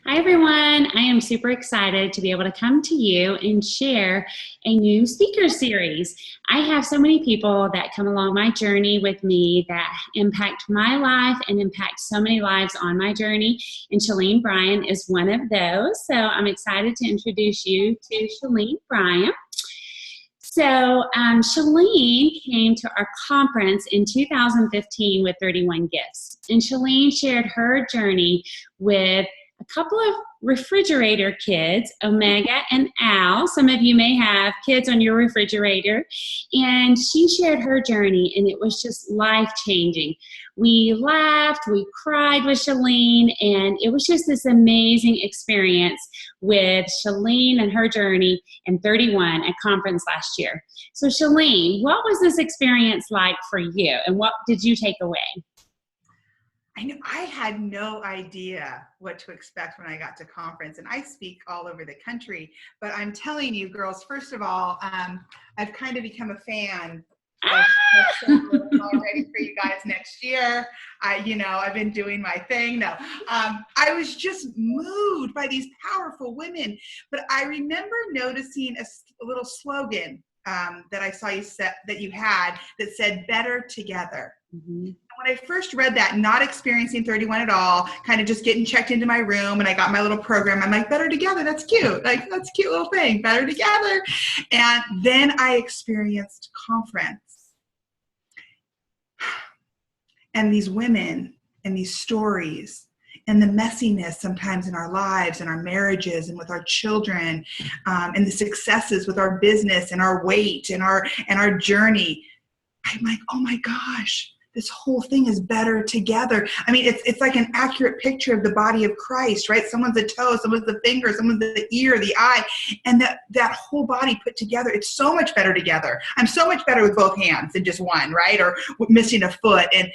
Hi, everyone. I am super excited to be able to come to you and share a new speaker series. I have so many people that come along my journey with me that impact my life and impact so many lives on my journey. And Shelene Bryan is one of those. So I'm excited to introduce you to Shelene Bryan. Shelene came to our conference in 2015 with 31 Gifts. And Shelene shared her journey with a couple of refrigerator kids, Omega and Al. Some of you may have kids on your refrigerator. And she shared her journey, and it was just life-changing. We laughed, we cried with Shelene, and it was just this amazing experience with Shelene and her journey in 31 at conference last year. So Shelene, what was this experience like for you, and what did you take away? I had no idea what to expect when I got to conference, and I speak all over the country, but I'm telling you girls, first of all, I've kind of become a fan already for you guys next year. I've been doing my thing. I was just moved by these powerful women, but I remember noticing a little slogan that I saw that you had that said "Better Together." Mm-hmm. When I first read that, not experiencing 31 at all, kind of just getting checked into my room, and I got my little program. I'm like, better together, that's cute. Like, that's a cute little thing, better together. And then I experienced conference. And these women and these stories and the messiness sometimes in our lives and our marriages and with our children, and the successes with our business and our weight and our journey. I'm like, oh my gosh, this whole thing is better together. I mean, it's like an accurate picture of the body of Christ, right? Someone's the toe, someone's the finger, someone's the ear, the eye, and that whole body put together. It's so much better together. I'm so much better with both hands than just one, right? Or missing a foot. And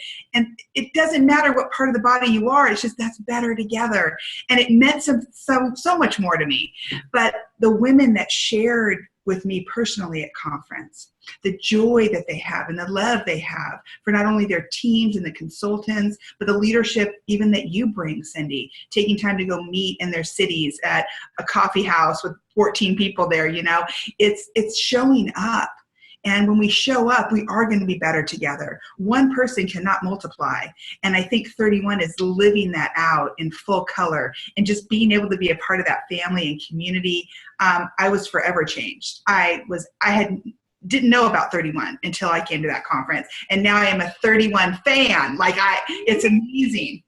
it doesn't matter what part of the body you are. It's just that's better together. And it meant so much more to me. But the women that shared with me personally at conference, the joy that they have and the love they have for not only their teams and the consultants, but the leadership even that you bring, Cindy, taking time to go meet in their cities at a coffee house with 14 people there, it's showing up. And when we show up, we are going to be better together. One person cannot multiply. And I think 31 is living that out in full color and just being able to be a part of that family and community. I was forever changed. Didn't know about 31 until I came to that conference. And now I am a 31 fan. It's amazing.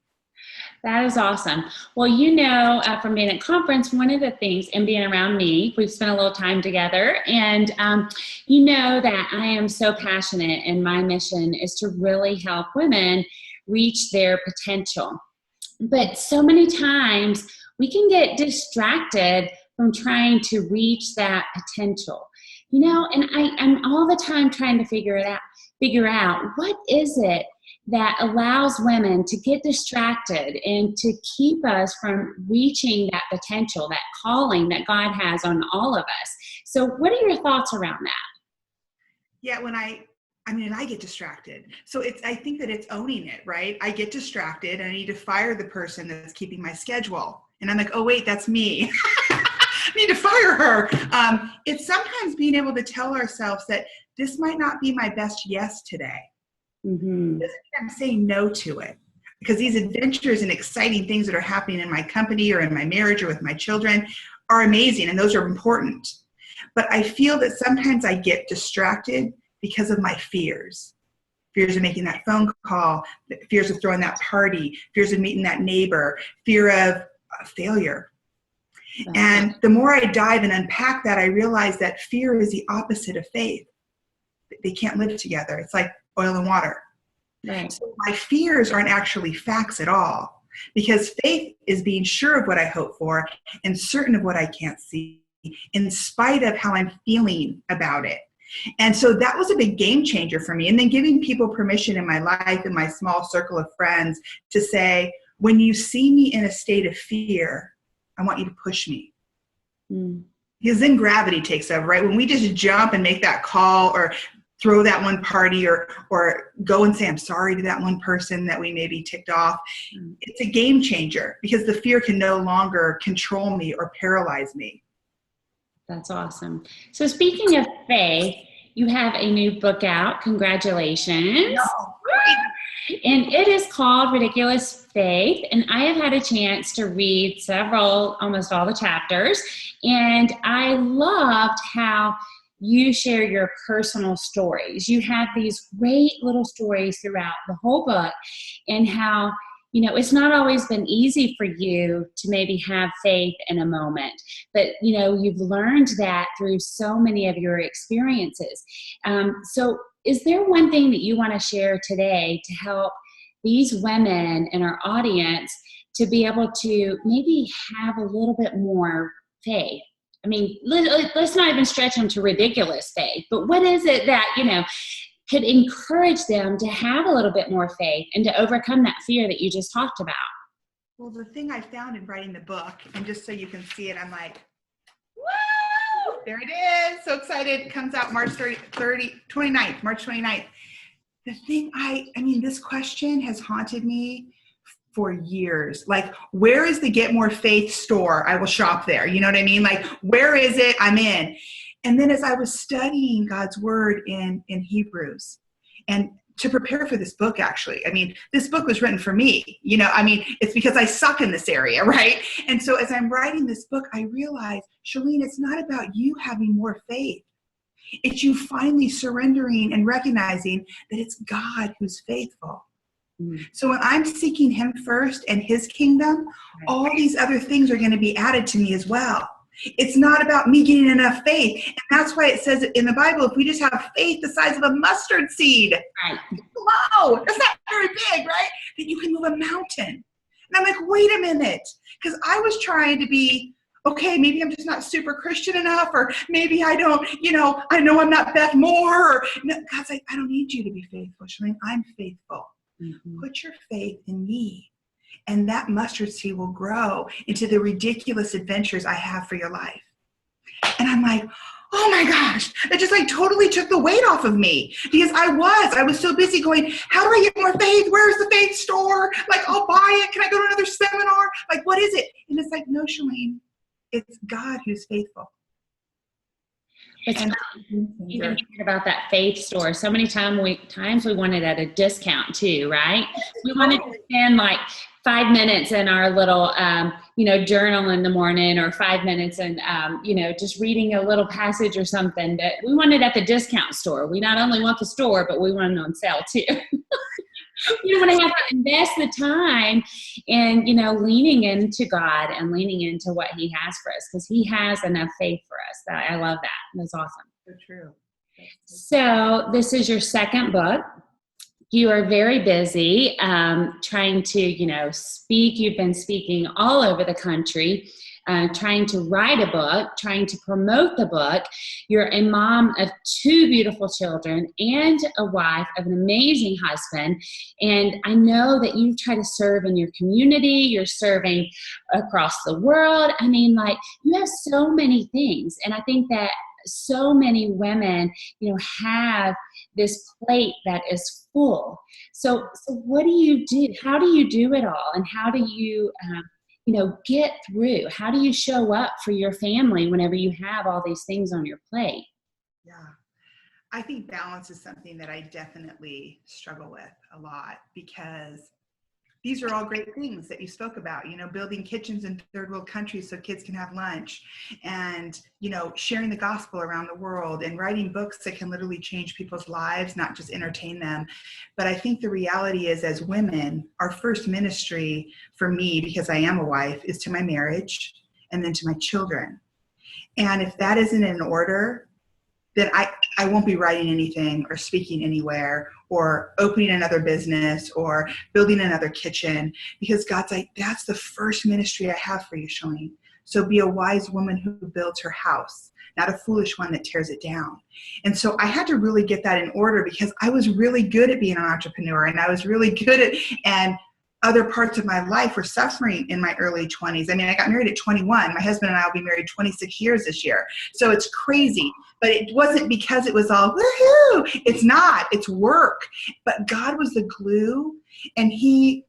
That is awesome. Well, from being at conference, one of the things, and being around me, we've spent a little time together, and that I am so passionate, and my mission is to really help women reach their potential. But so many times we can get distracted from trying to reach that potential. And I'm all the time trying to figure out what is it that allows women to get distracted and to keep us from reaching that potential, that calling that God has on all of us. So what are your thoughts around that? Yeah, I get distracted. So I think that it's owning it, right? I get distracted and I need to fire the person that's keeping my schedule. And I'm like, oh wait, that's me. I need to fire her. It's sometimes being able to tell ourselves that this might not be my best yes today. Mm-hmm. I'm saying no to it, because these adventures and exciting things that are happening in my company or in my marriage or with my children are amazing, and those are important. But I feel that sometimes I get distracted because of my fears. Fears of making that phone call, fears of throwing that party, fears of meeting that neighbor, fear of failure. And the more I dive and unpack that, I realize that fear is the opposite of faith. They can't live together. It's like oil and water. Right. So my fears aren't actually facts at all, because faith is being sure of what I hope for and certain of what I can't see, in spite of how I'm feeling about it. And so that was a big game changer for me. And then giving people permission in my life, in my small circle of friends, to say, when you see me in a state of fear, I want you to push me. Because then gravity takes over, right? When we just jump and make that call or throw that one party or go and say, I'm sorry to that one person that we maybe ticked off. It's a game changer because the fear can no longer control me or paralyze me. That's awesome. So speaking of faith, you have a new book out. Congratulations. Oh, great. And it is called Ridiculous Faith. And I have had a chance to read almost all the chapters. And I loved how you share your personal stories. You have these great little stories throughout the whole book, and how, it's not always been easy for you to maybe have faith in a moment, but, you've learned that through so many of your experiences. So is there one thing that you want to share today to help these women in our audience to be able to maybe have a little bit more faith? I mean, let's not even stretch them to ridiculous faith, but what is it that, could encourage them to have a little bit more faith and to overcome that fear that you just talked about? Well, the thing I found in writing the book, and just so you can see it, I'm like, woo! There it is. So excited. It comes out March 29th. The thing this question has haunted me for years. Like, where is the Get More Faith store? I will shop there. You know what I mean? Like, where is it? I'm in. And then as I was studying God's word in Hebrews, and to prepare for this book, actually, this book was written for me. It's because I suck in this area, right? And so as I'm writing this book, I realized, Shelene, it's not about you having more faith. It's you finally surrendering and recognizing that it's God who's faithful. So when I'm seeking him first and his kingdom, all these other things are going to be added to me as well. It's not about me getting enough faith. And that's why it says in the Bible, if we just have faith the size of a mustard seed, whoa, that's not very big, right? Then you can move a mountain. And I'm like, wait a minute. Because I was trying to be, okay, maybe I'm just not super Christian enough, or maybe I don't, I know I'm not Beth Moore. Or, no, God's like, I don't need you to be faithful, Shelene. I'm faithful. Mm-hmm. Put your faith in me. And that mustard seed will grow into the ridiculous adventures I have for your life. And I'm like, oh my gosh, that just totally took the weight off of me, because I was so busy going, how do I get more faith? Where's the faith store? I'll buy it. Can I go to another seminar? What is it? And it's like, no, Shelene, it's God who's faithful. It's even thinking about that faith store. So many times we want it at a discount too, right? We wanted to spend 5 minutes in our little, journal in the morning, or 5 minutes and, just reading a little passage or something. That we want it at the discount store. We not only want the store, but we want it on sale too. You want to have to invest the time in, leaning into God and leaning into what he has for us, because he has enough faith for us. I love that. That's awesome. So true. So this is your second book. You are very busy trying to, speak. You've been speaking all over the country, trying to write a book, trying to promote the book. You're a mom of 2 beautiful children and a wife of an amazing husband. And I know that you try to serve in your community. You're serving across the world. You have so many things. And I think that so many women, have this plate that is full. So what do you do? How do you do it all? And how do you, get through? How do you show up for your family whenever you have all these things on your plate? Yeah. I think balance is something that I definitely struggle with a lot, because these are all great things that you spoke about, building kitchens in third world countries so kids can have lunch, and, sharing the gospel around the world, and writing books that can literally change people's lives, not just entertain them. But I think the reality is, as women, our first ministry for me, because I am a wife, is to my marriage and then to my children. And if that isn't in order, then I won't be writing anything or speaking anywhere or opening another business or building another kitchen, because God's like, that's the first ministry I have for you, Shelene. So be a wise woman who builds her house, not a foolish one that tears it down. And so I had to really get that in order, because I was really good at being an entrepreneur, and I was really good at, and other parts of my life were suffering in my early 20s. I mean, I got married at 21. My husband and I will be married 26 years this year. So it's crazy. But it wasn't because it was all, woohoo. It's not. It's work. But God was the glue, and he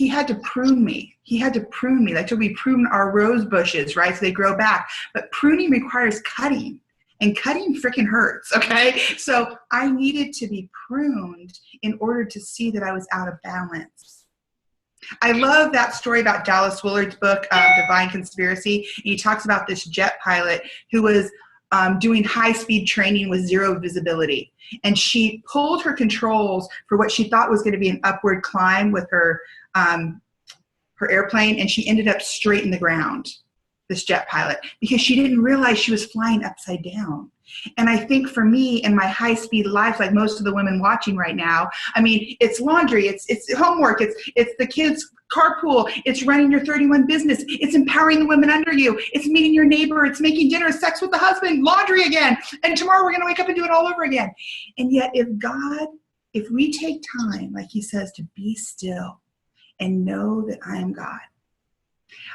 had to prune me. He had to prune me. Like, so we prune our rose bushes, right? So they grow back. But pruning requires cutting. And cutting freaking hurts, okay? So I needed to be pruned in order to see that I was out of balance. I love that story about Dallas Willard's book, Divine Conspiracy. He talks about this jet pilot who was doing high-speed training with zero visibility. And she pulled her controls for what she thought was going to be an upward climb with her airplane, and she ended up straight in the ground, this jet pilot, because she didn't realize she was flying upside down. And I think for me in my high-speed life, like most of the women watching right now, I mean, it's laundry, it's homework, it's the kids' carpool, it's running your 31 business, it's empowering the women under you, it's meeting your neighbor, it's making dinner, sex with the husband, laundry again, and tomorrow we're going to wake up and do it all over again. And yet if we take time, like he says, to be still and know that I am God.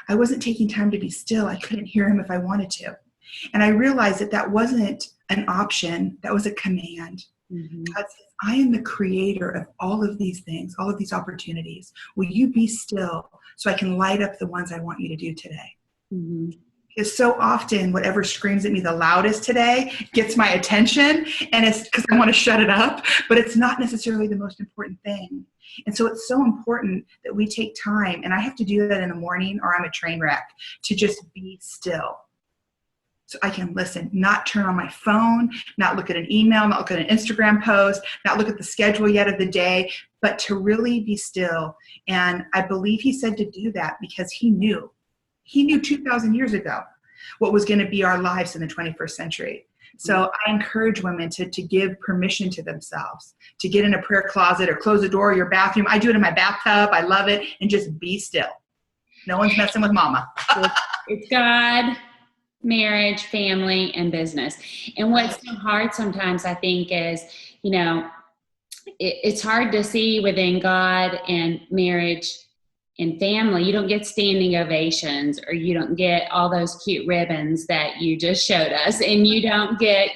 I wasn't taking time to be still. I couldn't hear him if I wanted to. And I realized that wasn't an option. That was a command. Mm-hmm. God says, I am the creator of all of these things, all of these opportunities. Will you be still so I can light up the ones I want you to do today? Mm-hmm. Because so often whatever screams at me the loudest today gets my attention, and it's because I want to shut it up, but it's not necessarily the most important thing. And so it's so important that we take time, and I have to do that in the morning or I'm a train wreck, to just be still. So I can listen, not turn on my phone, not look at an email, not look at an Instagram post, not look at the schedule yet of the day, but to really be still. And I believe he said to do that because he knew 2,000 years ago what was going to be our lives in the 21st century. So I encourage women to give permission to themselves, to get in a prayer closet or close the door of your bathroom. I do it in my bathtub. I love it. And just be still. No one's messing with mama. It's God, marriage, family, and business. And what's so hard sometimes, I think, is, it's hard to see within God and marriage and family. You don't get standing ovations, or you don't get all those cute ribbons that you just showed us, and you don't get,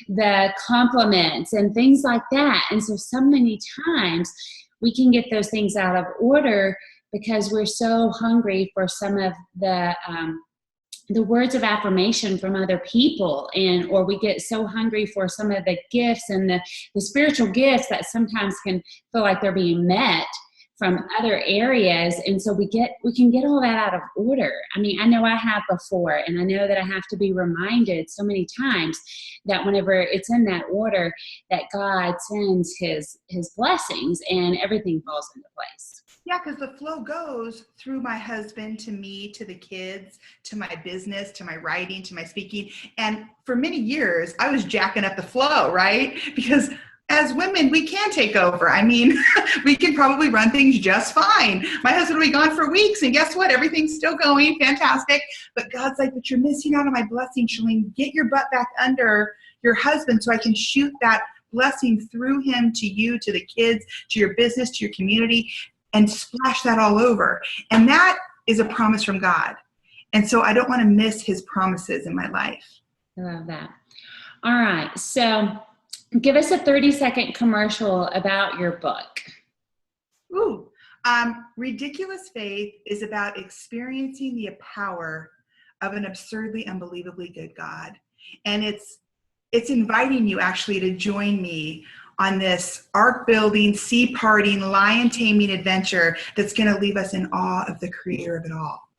the compliments and things like that. And so many times we can get those things out of order because we're so hungry for some of the words of affirmation from other people, or we get so hungry for some of the gifts and the spiritual gifts that sometimes can feel like they're being met from other areas. And so we can get all that out of order. I mean, I know I have before, and I know that I have to be reminded so many times that whenever it's in that order, that God sends his blessings and everything falls into place. Yeah, because the flow goes through my husband, to me, to the kids, to my business, to my writing, to my speaking. And for many years, I was jacking up the flow, right? Because as women, we can take over. I mean, we can probably run things just fine. My husband will be gone for weeks, and guess what? Everything's still going fantastic. But God's like, but you're missing out on my blessing, Shelene. Get your butt back under your husband so I can shoot that blessing through him to you, to the kids, to your business, to your community, and splash that all over. And that is a promise from God. And so I don't want to miss his promises in my life. I love that. All right. So give us a 30-second commercial about your book. Ridiculous Faith is about experiencing the power of an absurdly, unbelievably good God. And it's inviting you actually to join me on this ark-building, sea-parting, lion-taming adventure that's going to leave us in awe of the creator of it all.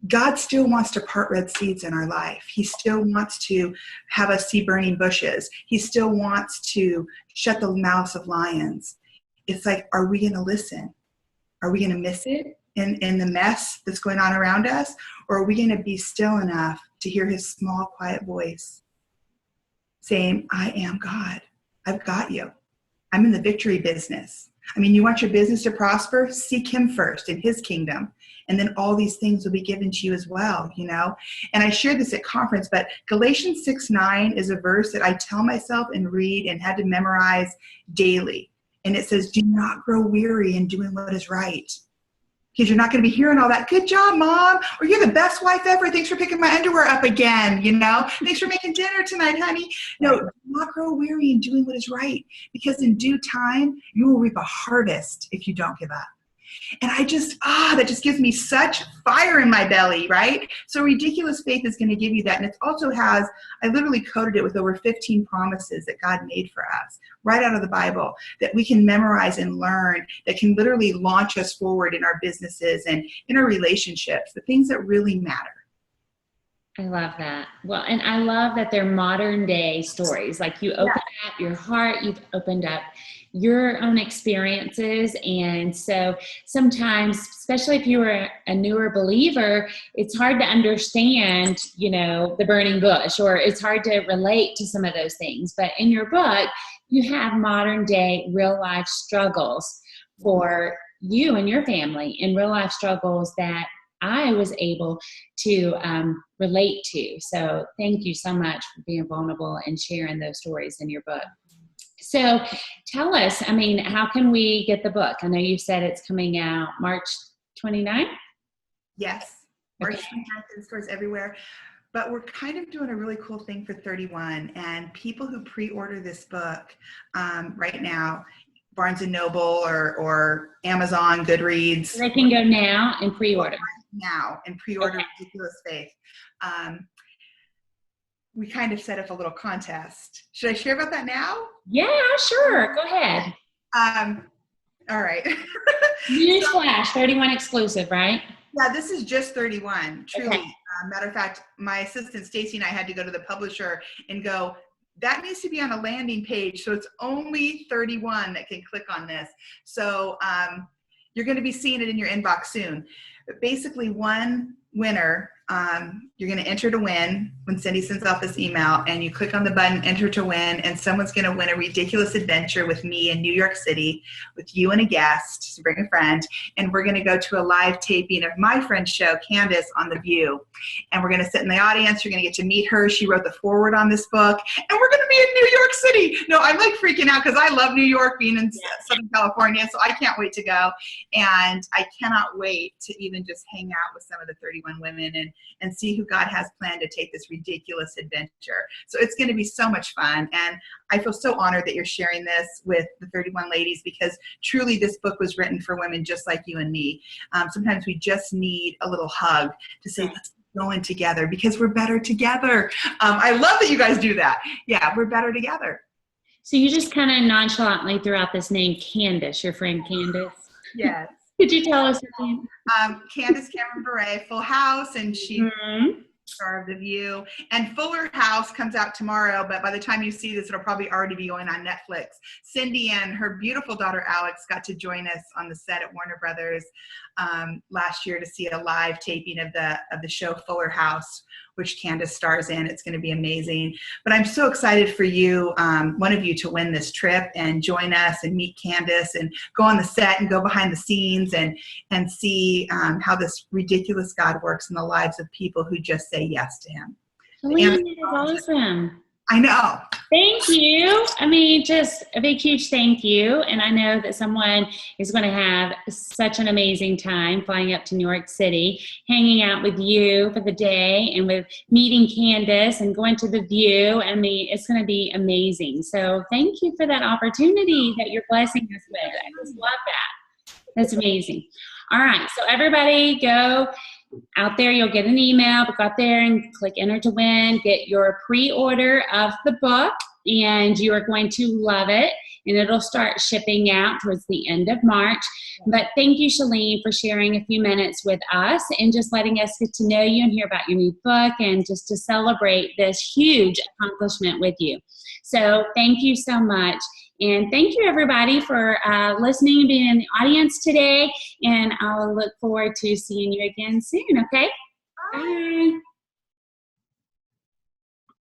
God still wants to part red seas in our life. He still wants to have us see burning bushes. He still wants to shut the mouths of lions. It's like, are we going to listen? Are we going to miss it in the mess that's going on around us? Or are we going to be still enough to hear his small, quiet voice saying, I am God. I've got you. I'm in the victory business. I mean, you want your business to prosper? Seek him first in his kingdom. And then all these things will be given to you as well, And I shared this at conference, but Galatians 6:9 is a verse that I tell myself and read and had to memorize daily. and it says, do not grow weary in doing what is right. Because you're not going to be hearing all that, good job, Mom, or you're the best wife ever. Thanks for picking my underwear up again, Thanks for making dinner tonight, honey. No, do not grow weary in doing what is right, because in due time, you will reap a harvest if you don't give up. And that just gives me such fire in my belly, right? So ridiculous faith is going to give you that. And it also I literally coded it with over 15 promises that God made for us right out of the Bible that we can memorize and learn, that can literally launch us forward in our businesses and in our relationships, the things that really matter. I love that. Well, and I love that they're modern day stories. Like you opened up your heart, you've opened up your own experiences. And so sometimes, especially if you were a newer believer, it's hard to understand, the burning bush, or it's hard to relate to some of those things. But in your book, you have modern day real life struggles for you and your family, and real life struggles that I was able to relate to. So thank you so much for being vulnerable and sharing those stories in your book. So tell us, how can we get the book? I know you said it's coming out March 29th? Yes, March 29th in stores everywhere. But we're kind of doing a really cool thing for 31. And people who pre-order this book right now, Barnes & Noble or Amazon, Goodreads. They can go now and pre-order. Now and pre-order Ridiculous Faith. We kind of set up a little contest. Should I share about that now? Yeah, sure. Go ahead. All right. Newsflash, 31 exclusive, right? Yeah, this is just 31, truly. Okay. Matter of fact, my assistant Stacy and I had to go to the publisher and go, that needs to be on a landing page. So it's only 31 that can click on this. So you're going to be seeing it in your inbox soon. But basically, one winner, you're going to enter to win when Cindy sends out this email, and you click on the button, enter to win, and someone's going to win a ridiculous adventure with me in New York City with you and a guest, so bring a friend, and we're going to go to a live taping of my friend's show, Candace, on The View, and we're going to sit in the audience. You're going to get to meet her. She wrote the foreword on this book, and we're going to be in New York City. No, I'm like freaking out because I love New York, being in Southern California, so I can't wait to go, and I cannot wait to even just hang out with some of the 31 women and see who God has planned to take this ridiculous adventure. So it's going to be so much fun. And I feel so honored that you're sharing this with the 31 ladies, because truly this book was written for women just like you and me. Sometimes we just need a little hug to say, let's keep going together because we're better together. I love that you guys do that. Yeah, we're better together. So you just kind of nonchalantly threw out this name, Candace, your friend Candace. Yes. Could you tell us her name? Candace Cameron Bure, Full House, and she star of The View. And Fuller House comes out tomorrow, but by the time you see this, it'll probably already be going on Netflix. Cindy and her beautiful daughter Alex got to join us on the set at Warner Brothers last year to see a live taping of the show Fuller House, which Candace stars in. It's going to be amazing. But I'm so excited for you, one of you, to win this trip and join us and meet Candace and go on the set and go behind the scenes and see how this ridiculous God works in the lives of people who just say yes to him. Shelene, that's awesome. I know. Thank you. Just a big, huge thank you. And I know that someone is going to have such an amazing time flying up to New York City, hanging out with you for the day, and with meeting Candace and going to The View. It's going to be amazing. So thank you for that opportunity that you're blessing us with. I just love that. That's amazing. All right. So everybody go out there. You'll get an email, but go out there and click enter to win, get your pre-order of the book, and you are going to love it, and it'll start shipping out towards the end of March. But thank you, Shelene, for sharing a few minutes with us and just letting us get to know you and hear about your new book, and just to celebrate this huge accomplishment with you. So thank you so much. And thank you, everybody, for listening and being in the audience today. And I'll look forward to seeing you again soon, okay? Bye.